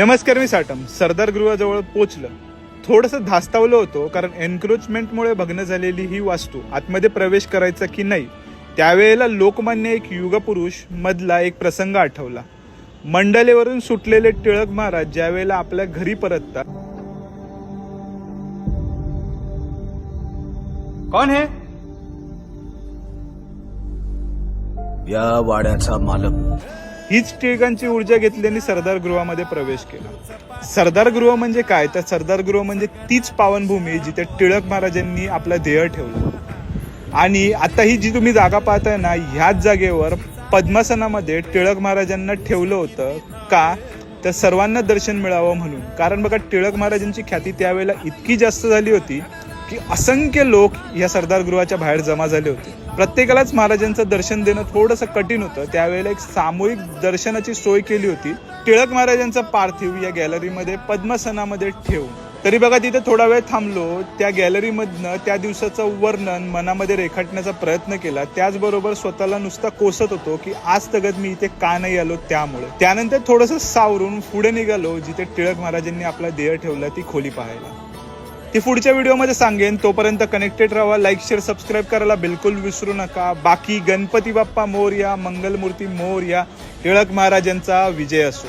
नमस्कार, मी साटम सरदार गृहाजवळ पोचलं. थोडंसं धास्तावलं होतो, कारण एन्क्रोचमेंटमुळे भग्न झालेली ही वास्तू आतमध्ये प्रवेश करायचा की नाही, त्यावेळेला लोकमान्य एक युगपुरुष मधला एक प्रसंग आठवला. मंडलेवरून सुटलेले टिळक महाराज ज्या वेळेला आपल्या घरी परततात. कोण है? या वाड्याचा मालक. हीच टिळकांची ऊर्जा घेतल्याने सरदार गृहामध्ये प्रवेश केला. सरदार गृह म्हणजे काय, तर सरदार गृह म्हणजे तीच पावनभूमी जिथे टिळक महाराजांनी आपलं ध्येय ठेवलं. आणि आता ही जी तुम्ही जागा पाहताय ना, ह्याच जागेवर पद्मासनामध्ये टिळक महाराजांना ठेवलं होतं. का तर सर्वांना दर्शन मिळावं म्हणून. कारण बघा, टिळक महाराजांची ख्याती त्यावेळेला इतकी जास्त झाली होती की असंख्य लोक या सरदार गृहाच्या बाहेर जमा झाले होते. प्रत्येकालाच महाराजांचं दर्शन देणं थोडंसं कठीण होतं. त्यावेळेला एक सामूहिक दर्शनाची सोय केली होती. टिळक महाराजांचा पार्थिव या गॅलरीमध्ये पद्मासनामध्ये ठेवून. तरी बघा, तिथे थोडा वेळ थांबलो. त्या गॅलरीमधनं त्या दिवसाचं वर्णन मनामध्ये रेखाटण्याचा प्रयत्न केला. त्याचबरोबर स्वतःला नुसता कोसत होतो की आज तगत मी इथे का नाही आलो. त्यामुळे त्यानंतर थोडंसं सावरून पुढे निघालो जिथे टिळक महाराजांनी आपला ध्येय ठेवला, ती खोली पाहायला. ती पुढच्या व्हिडिओमध्ये सांगेन. तोपर्यंत कनेक्टेड राहा. लाईक, शेअर, सबस्क्राईब करायला बिलकुल विसरू नका. बाकी गणपती बाप्पा मोरया, मंगलमूर्ती मोरया, टिळक महाराजांचा विजय असो.